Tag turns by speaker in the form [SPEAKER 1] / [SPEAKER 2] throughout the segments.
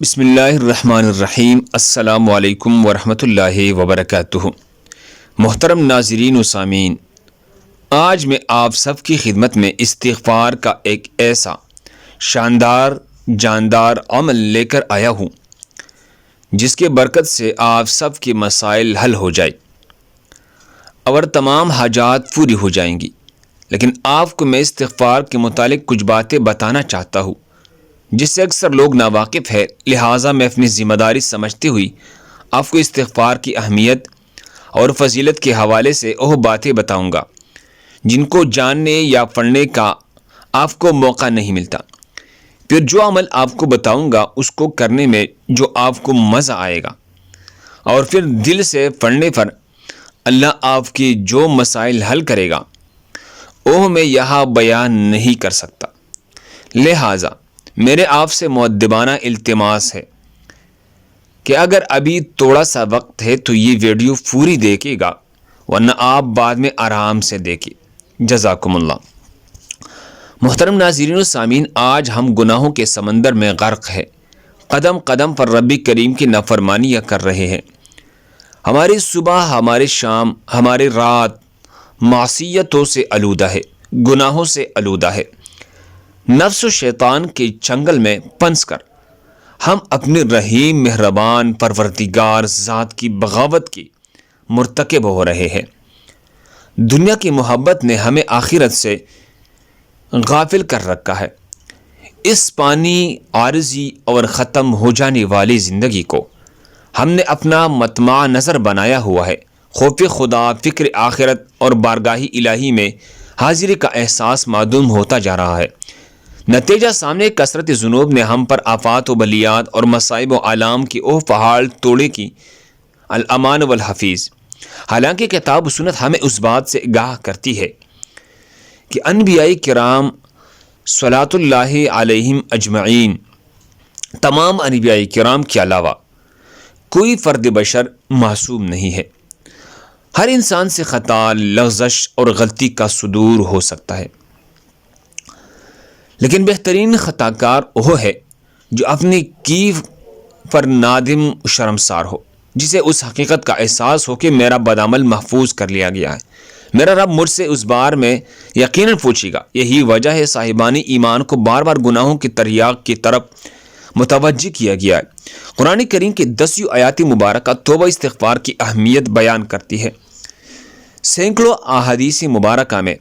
[SPEAKER 1] بسم اللہ الرحمن الرحیم۔ السلام علیکم ورحمۃ اللہ وبرکاتہ۔ محترم ناظرین و سامعین، آج میں آپ سب کی خدمت میں استغفار کا ایک ایسا شاندار جاندار عمل لے کر آیا ہوں جس کے برکت سے آپ سب کے مسائل حل ہو جائے اور تمام حاجات پوری ہو جائیں گی۔ لیکن آپ کو میں استغفار کے متعلق کچھ باتیں بتانا چاہتا ہوں جس سے اکثر لوگ ناواقف ہے، لہٰذا میں اپنی ذمہ داری سمجھتے ہوئی آپ کو استغفار کی اہمیت اور فضیلت کے حوالے سے وہ باتیں بتاؤں گا جن کو جاننے یا پڑھنے کا آپ کو موقع نہیں ملتا۔ پھر جو عمل آپ کو بتاؤں گا اس کو کرنے میں جو آپ کو مزہ آئے گا اور پھر دل سے پڑھنے پر اللہ آپ کے جو مسائل حل کرے گا وہ میں یہاں بیان نہیں کر سکتا۔ لہٰذا میرے آپ سے مؤدبانہ التماس ہے کہ اگر ابھی تھوڑا سا وقت ہے تو یہ ویڈیو پوری دیکھے گا، ورنہ آپ بعد میں آرام سے دیکھیں۔ جزاکم اللہ۔ محترم ناظرین و سامعین، آج ہم گناہوں کے سمندر میں غرق ہے، قدم قدم پر رب کریم کی نافرمانیاں کر رہے ہیں۔ ہماری صبح، ہمارے شام، ہماری رات معصیتوں سے آلودہ ہے، گناہوں سے آلودہ ہے۔ نفس و شیطان کے چنگل میں پھنس کر ہم اپنے رحیم مہربان پروردگار ذات کی بغاوت کی مرتکب ہو رہے ہیں۔ دنیا کی محبت نے ہمیں آخرت سے غافل کر رکھا ہے۔ اس پانی عارضی اور ختم ہو جانے والی زندگی کو ہم نے اپنا مطمع نظر بنایا ہوا ہے۔ خوف خدا، فکر آخرت اور بارگاہ الہی میں حاضری کا احساس معدوم ہوتا جا رہا ہے۔ نتیجہ سامنے کثرت ذنوب نے ہم پر آفات و بلیات اور مصائب و آلام کی اوہ پہاڑ توڑے کی الامان والحفیظ۔ حالانکہ کتاب و سنت ہمیں اس بات سے آگاہ کرتی ہے کہ انبیاء کرام صلوات اللہ علیہم اجمعین، تمام انبیاء کرام کے علاوہ کوئی فرد بشر معصوم نہیں ہے۔ ہر انسان سے خطا، لغزش اور غلطی کا صدور ہو سکتا ہے، لیکن بہترین خطا کار وہ ہے جو اپنی کی پر نادم و شرمسار ہو، جسے اس حقیقت کا احساس ہو کہ میرا بدعمل محفوظ کر لیا گیا ہے، میرا رب مجھ سے اس بار میں یقیناً پوچھے گا۔ یہی وجہ ہے صاحبان ایمان کو بار بار گناہوں کی تریاق کی طرف متوجہ کیا گیا ہے۔ قرآن کریم کی 10 آیات مبارکہ توبہ استغفار کی اہمیت بیان کرتی ہے۔ سینکڑوں احادیث مبارکہ میں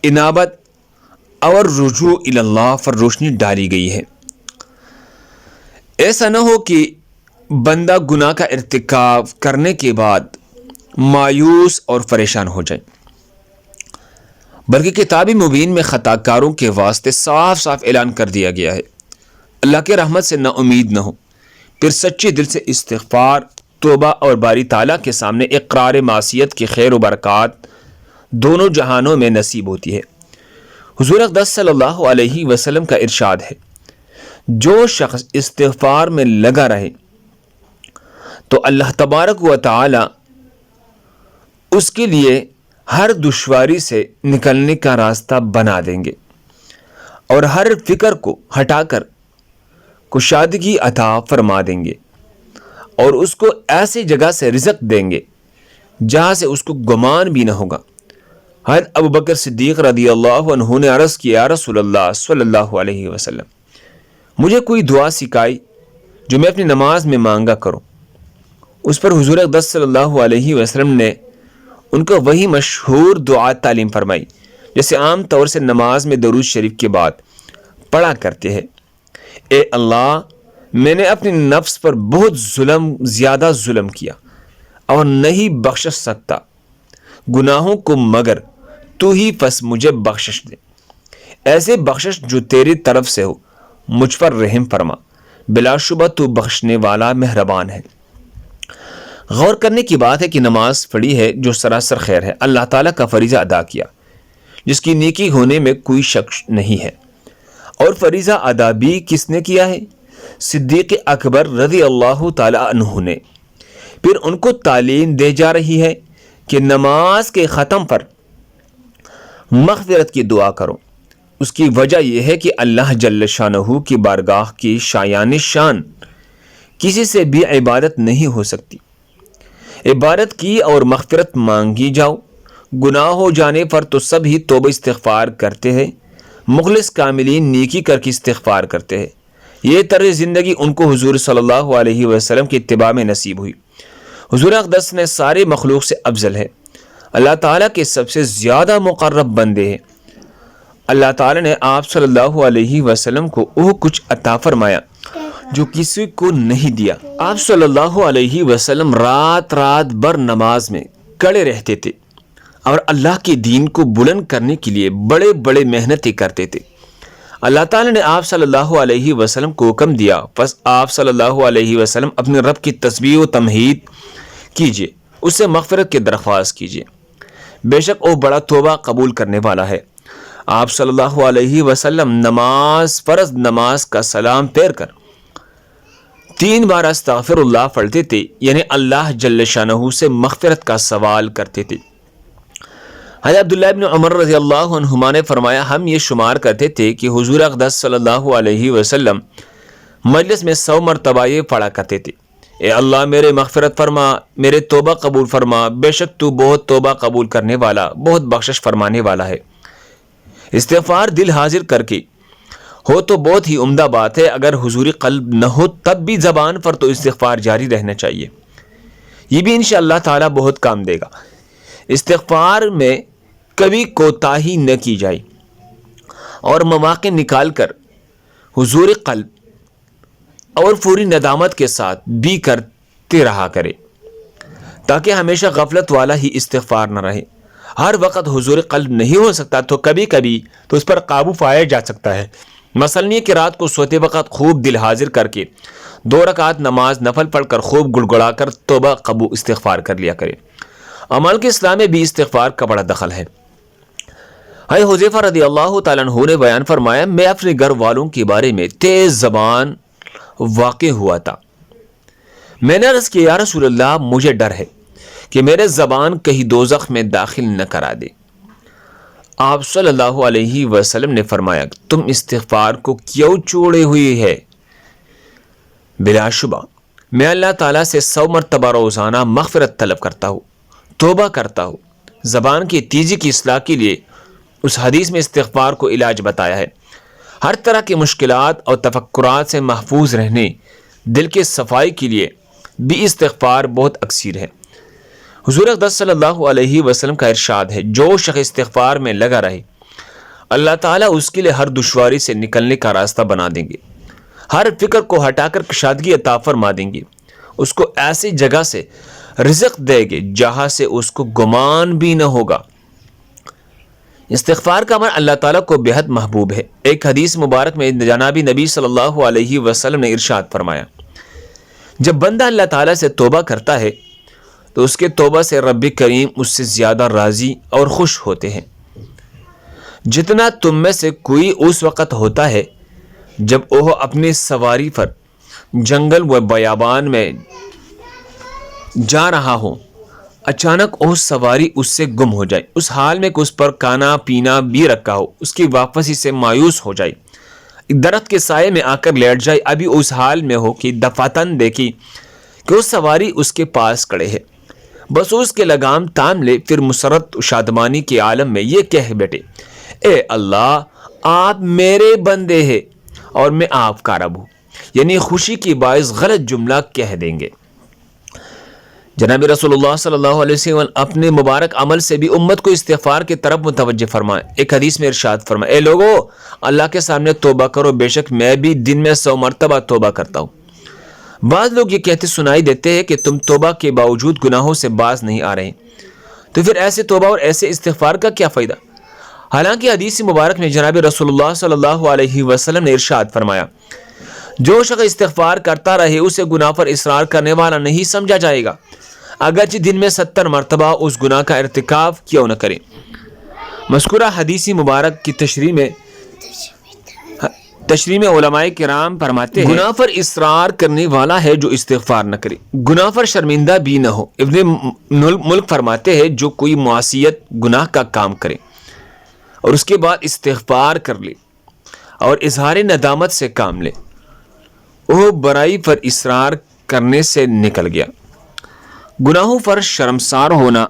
[SPEAKER 1] انابت اور رجوع الی اللہ پر روشنی ڈالی گئی ہے۔ ایسا نہ ہو کہ بندہ گناہ کا ارتکاب کرنے کے بعد مایوس اور پریشان ہو جائے، بلکہ کتاب مبین میں خطا کاروں کے واسطے صاف صاف اعلان کر دیا گیا ہے۔ اللہ کے رحمت سے نا امید نہ ہو، پھر سچے دل سے استغفار، توبہ اور باری تعالیٰ کے سامنے اقرار معصیت کی خیر و برکات دونوں جہانوں میں نصیب ہوتی ہے۔ حضور اقدس صلی اللہ علیہ وسلم کا ارشاد ہے، جو شخص استغفار میں لگا رہے تو اللہ تبارک و تعالی اس کے لیے ہر دشواری سے نکلنے کا راستہ بنا دیں گے اور ہر فکر کو ہٹا کر کشادگی عطا فرما دیں گے، اور اس کو ایسی جگہ سے رزق دیں گے جہاں سے اس کو گمان بھی نہ ہوگا۔ حضرت ابو بکر صدیق رضی اللہ عنہ نے عرض کیا، یا رسول اللہ صلی اللہ علیہ وسلم، مجھے کوئی دعا سکھائی جو میں اپنی نماز میں مانگا کروں۔ اس پر حضور اقدس صلی اللہ علیہ وسلم نے ان کو وہی مشہور دعا تعلیم فرمائی جیسے عام طور سے نماز میں درود شریف کے بعد پڑھا کرتے ہیں۔ اے اللہ، میں نے اپنی نفس پر بہت زیادہ ظلم کیا اور نہیں بخش سکتا گناہوں کو مگر تو ہی، پس مجھے بخشش دے، ایسے بخشش جو تیری طرف سے ہو، مجھ پر رحم فرما، بلا شبہ تو بخشنے والا مہربان ہے۔ غور کرنے کی بات ہے کہ نماز پڑھی ہے جو سراسر خیر ہے، اللہ تعالیٰ کا فریضہ ادا کیا جس کی نیکی ہونے میں کوئی شک نہیں ہے، اور فریضہ ادا بھی کس نے کیا ہے؟ صدیق اکبر رضی اللہ تعالیٰ عنہ نے۔ پھر ان کو تعلیم دے جا رہی ہے کہ نماز کے ختم پر مغفرت کی دعا کرو۔ اس کی وجہ یہ ہے کہ اللہ جل شانہ کی بارگاہ کی شایان شان کسی سے بھی عبادت نہیں ہو سکتی۔ عبادت کی اور مغفرت مانگی جاؤ، گناہ ہو جانے پر تو سب ہی توبہ استغفار کرتے ہیں، مخلص کاملین نیکی کر کے استغفار کرتے ہیں۔ یہ طرز زندگی ان کو حضور صلی اللہ علیہ وسلم کی اتباع میں نصیب ہوئی۔ حضور اقدس نے سارے مخلوق سے افضل ہے، اللہ تعالیٰ کے سب سے زیادہ مقرب بندے ہیں۔ اللہ تعالیٰ نے آپ صلی اللہ علیہ وسلم کو وہ کچھ عطا فرمایا جو کسی کو نہیں دیا۔ آپ صلی اللہ علیہ وسلم رات بھر نماز میں کڑے رہتے تھے اور اللہ کے دین کو بلند کرنے کے لیے بڑے بڑے محنتیں کرتے تھے۔ اللہ تعالیٰ نے آپ صلی اللہ علیہ وسلم کو حکم دیا، پس آپ صلی اللہ علیہ وسلم اپنے رب کی تسبیح و تمجید کیجیے، اس سے مغفرت کی درخواست کیجیے، بے شک وہ بڑا توبہ قبول کرنے والا ہے۔ آپ صلی اللہ علیہ وسلم فرض نماز کا سلام پھیر کر 3 بار استغفر اللہ پڑھتے تھے، یعنی اللہ جل شانہ سے مغفرت کا سوال کرتے تھے۔ حضرت عبداللہ ابن عمر رضی اللہ عنہما نے فرمایا، ہم یہ شمار کرتے تھے کہ حضور اقدس صلی اللہ علیہ وسلم مجلس میں 100 مرتبہ یہ پڑھا کرتے تھے، اے اللہ میرے مغفرت فرما، میرے توبہ قبول فرما، بے شک تو بہت توبہ قبول کرنے والا، بہت بخشش فرمانے والا ہے۔ استغفار دل حاضر کر کے ہو تو بہت ہی عمدہ بات ہے، اگر حضور قلب نہ ہو تب بھی زبان پر تو استغفار جاری رہنا چاہیے، یہ بھی انشاءاللہ تعالی بہت کام دے گا۔ استغفار میں کبھی کوتاہی نہ کی جائے اور مواقع نکال کر حضور قلب اور پوری ندامت کے ساتھ بھی کرتے رہا کرے، تاکہ ہمیشہ غفلت والا ہی استغفار نہ رہے۔ ہر وقت حضور قلب نہیں ہو سکتا تو کبھی کبھی تو اس پر قابو پایا جا سکتا ہے، مثلاً یہ کہ رات کو سوتے وقت خوب دل حاضر کر کے 2 رکعت نماز نفل پڑھ کر خوب گڑگڑا کر توبہ قبول استغفار کر لیا کرے۔ عمل کے اسلام میں بھی استغفار کا بڑا دخل ہے۔ حذیفہ رضی اللہ تعالیٰ عنہ نے بیان فرمایا، میں اپنے گھر والوں کے بارے میں تیز زبان واقع ہوا تھا، میں نے عرض کیا، یا رسول اللہ مجھے ڈر ہے کہ میرے زبان کہیں دوزخ میں داخل نہ کرا دے۔ آپ صلی اللہ علیہ وسلم نے فرمایا، تم استغفار کو کیوں چھوڑے ہوئے ہے؟ بلا شبہ میں اللہ تعالیٰ سے 100 مرتبہ روزانہ مغفرت طلب کرتا ہوں، توبہ کرتا ہوں۔ زبان کی تیزی کی اصلاح کے لیے اس حدیث میں استغفار کو علاج بتایا ہے۔ ہر طرح کی مشکلات اور تفکرات سے محفوظ رہنے، دل کے صفائی کے لیے بھی استغفار بہت اکثیر ہے۔ حضور اقدس صلی اللہ علیہ وسلم کا ارشاد ہے، جو شخص استغفار میں لگا رہے اللہ تعالیٰ اس کے لیے ہر دشواری سے نکلنے کا راستہ بنا دیں گے، ہر فکر کو ہٹا کر کشادگی عطا فرما دیں گے، اس کو ایسی جگہ سے رزق دے گے جہاں سے اس کو گمان بھی نہ ہوگا۔ استغفار کا عمل اللہ تعالیٰ کو بہت محبوب ہے۔ ایک حدیث مبارک میں جناب نبی صلی اللہ علیہ وسلم نے ارشاد فرمایا، جب بندہ اللہ تعالیٰ سے توبہ کرتا ہے تو اس کے توبہ سے رب کریم اس سے زیادہ راضی اور خوش ہوتے ہیں، جتنا تم میں سے کوئی اس وقت ہوتا ہے جب وہ اپنی سواری پر جنگل و بیابان میں جا رہا ہو، اچانک وہ سواری اس سے گم ہو جائے، اس حال میں کہ اس پر کھانا پینا بھی رکھا ہو، اس کی واپسی سے مایوس ہو جائے، ایک درخت کے سائے میں آ کر لیٹ جائے، ابھی اس حال میں ہو کہ دفاتن دیکھی کہ وہ سواری اس کے پاس کھڑے ہے، بس اس کے لگام تام لے، پھر مسرت و شادمانی کے عالم میں یہ کہہ بیٹھے، اے اللہ آپ میرے بندے ہیں اور میں آپ کا رب ہوں، یعنی خوشی کی باعث غلط جملہ کہہ دیں گے۔ جناب رسول اللہ صلی اللہ علیہ وسلم اپنے مبارک عمل سے بھی امت کو استغفار کی طرف متوجہ فرمائے۔ ایک حدیث میں ارشاد فرمائے، اے لوگو اللہ کے سامنے توبہ کرو، بے شک میں بھی دن میں 100 مرتبہ توبہ کرتا ہوں۔ بعض لوگ یہ کہتے سنائی دیتے ہیں کہ تم توبہ کے باوجود گناہوں سے باز نہیں آ رہے، تو پھر ایسے توبہ اور ایسے استغفار کا کیا فائدہ؟ حالانکہ حدیث مبارک میں جناب رسول اللہ صلی اللہ علیہ وسلم نے ارشاد فرمایا، جو شخص استغفار کرتا رہے اسے گناہ پر اصرار کرنے والا نہیں سمجھا جائے گا، اگرچہ دن میں 70 مرتبہ اس گناہ کا ارتکاب کیوں نہ کرے۔ مذکورہ حدیث مبارک کی تشریح میں علماء کرام فرماتے ہیں، گناہ پر اصرار کرنے والا ہے جو استغفار نہ کرے، گناہ پر شرمندہ بھی نہ ہو۔ ابن ملک فرماتے ہیں، جو کوئی معصیت گناہ کا کام کرے اور اس کے بعد استغفار کر لے اور اظہار ندامت سے کام لے، وہ برائی پر اصرار کرنے سے نکل گیا۔ گناہوں پر شرمسار ہونا،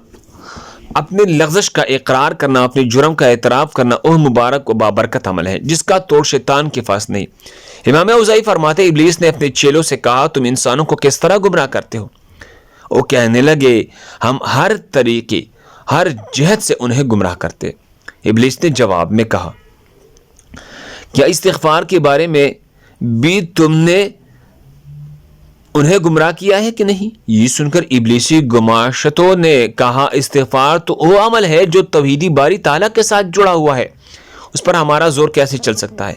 [SPEAKER 1] اپنے لغزش کا اقرار کرنا، اپنے جرم کا اعتراف کرنا، وہ مبارک و بابرکت عمل ہے جس کا توڑ شیطان کے پاس نہیں۔ امام اوزائی فرماتے ابلیس نے اپنے چیلوں سے کہا تم انسانوں کو کس طرح گمراہ کرتے ہو؟ وہ کہنے لگے ہم ہر طریقے ہر جہت سے انہیں گمراہ کرتے۔ ابلیس نے جواب میں کہا کیا استغفار کے بارے میں بھی تم نے انہیں گمراہ کیا ہے کہ نہیں؟ یہ سن کر ابلیسی گماشتوں نے کہا استغفار تو وہ عمل ہے جو توحیدی باری تعالیٰ کے ساتھ جڑا ہوا ہے، اس پر ہمارا زور کیسے چل سکتا ہے؟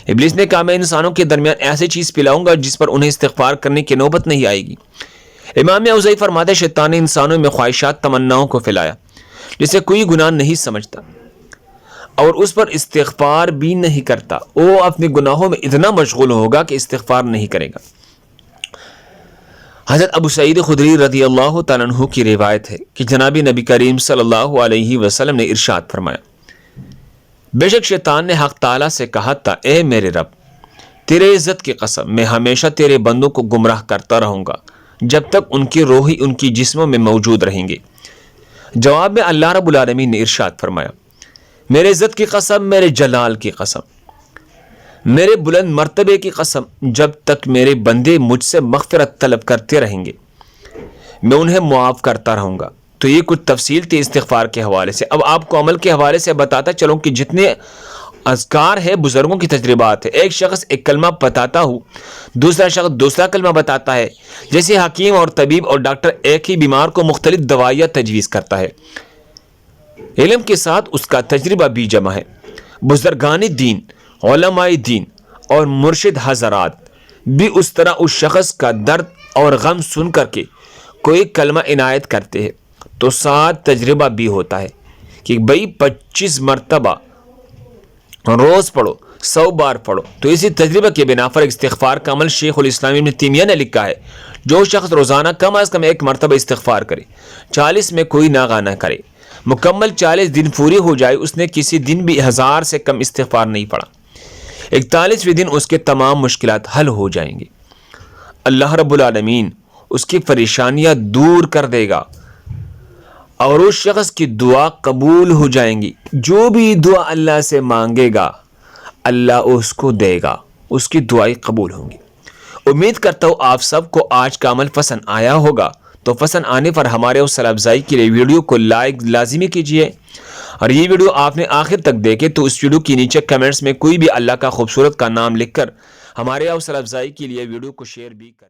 [SPEAKER 1] ابلیس نے کہا میں انسانوں کے درمیان ایسی چیز پلاؤں گا جس پر انہیں استغفار کرنے کی نوبت نہیں آئے گی۔ امام اوزائی فرماتے شیطان نے انسانوں میں خواہشات تمناؤں کو پھیلایا جسے کوئی گناہ نہیں سمجھتا اور اس پر استغفار بھی نہیں کرتا، وہ اپنے گناہوں میں اتنا مشغول ہوگا کہ استغفار نہیں کرے گا۔ حضرت ابو سعید خدری رضی اللہ تعالیٰ عنہ کی روایت ہے کہ جناب نبی کریم صلی اللہ علیہ وسلم نے ارشاد فرمایا بے شک شیطان نے حق تعالیٰ سے کہا تھا اے میرے رب تیرے عزت کی قسم میں ہمیشہ تیرے بندوں کو گمراہ کرتا رہوں گا جب تک ان کی روحی ان کی جسموں میں موجود رہیں گے۔ جواب میں اللہ رب العالمین نے ارشاد فرمایا میرے عزت کی قسم، میرے جلال کی قسم، میرے بلند مرتبے کی قسم، جب تک میرے بندے مجھ سے مغفرت طلب کرتے رہیں گے میں انہیں معاف کرتا رہوں گا۔ تو یہ کچھ تفصیل تھی استغفار کے حوالے سے۔ اب آپ کو عمل کے حوالے سے بتاتا چلوں کہ جتنے اذکار ہے بزرگوں کی تجربات ہے، ایک شخص ایک کلمہ بتاتا ہو، دوسرا شخص دوسرا کلمہ بتاتا ہے، جیسے حکیم اور طبیب اور ڈاکٹر ایک ہی بیمار کو مختلف دوائیاں تجویز کرتا ہے، علم کے ساتھ اس کا تجربہ بھی جمع ہے۔ بزرگان دین، علماء دین اور مرشد حضرات بھی اس طرح اس شخص کا درد اور غم سن کر کے کوئی کلمہ عنایت کرتے ہیں تو ساتھ تجربہ بھی ہوتا ہے کہ بھئی 25 مرتبہ روز پڑھو، 100 بار پڑھو۔ تو اسی تجربہ کے بنا پر استغفار کا عمل شیخ الاسلام ابن تیمیہ نے لکھا ہے جو شخص روزانہ کم از کم 1 مرتبہ استغفار کرے، 40 میں کوئی ناغہ نہ کرے، مکمل 40 دن پوری ہو جائے، اس نے کسی دن بھی 1000 سے کم استغفار نہیں پڑھا، 41ویں دن اس کے تمام مشکلات حل ہو جائیں گے، اللہ رب العالمین اس کی پریشانیاں دور کر دے گا اور اس شخص کی دعا قبول ہو جائیں گی۔ جو بھی دعا اللہ سے مانگے گا اللہ اس کو دے گا، اس کی دعائیں قبول ہوں گی۔ امید کرتا ہوں آپ سب کو آج کا عمل پسند آیا ہوگا، تو پسند آنے پر ہمارے حوصلہ افزائی کے لیے ویڈیو کو لائک لازمی کیجیے، اور یہ ویڈیو آپ نے آخر تک دیکھے تو اس ویڈیو کی نیچے کمنٹس میں کوئی بھی اللہ کا خوبصورت کا نام لکھ کر ہمارے حوصلہ افزائی کے لیے ویڈیو کو شیئر بھی کر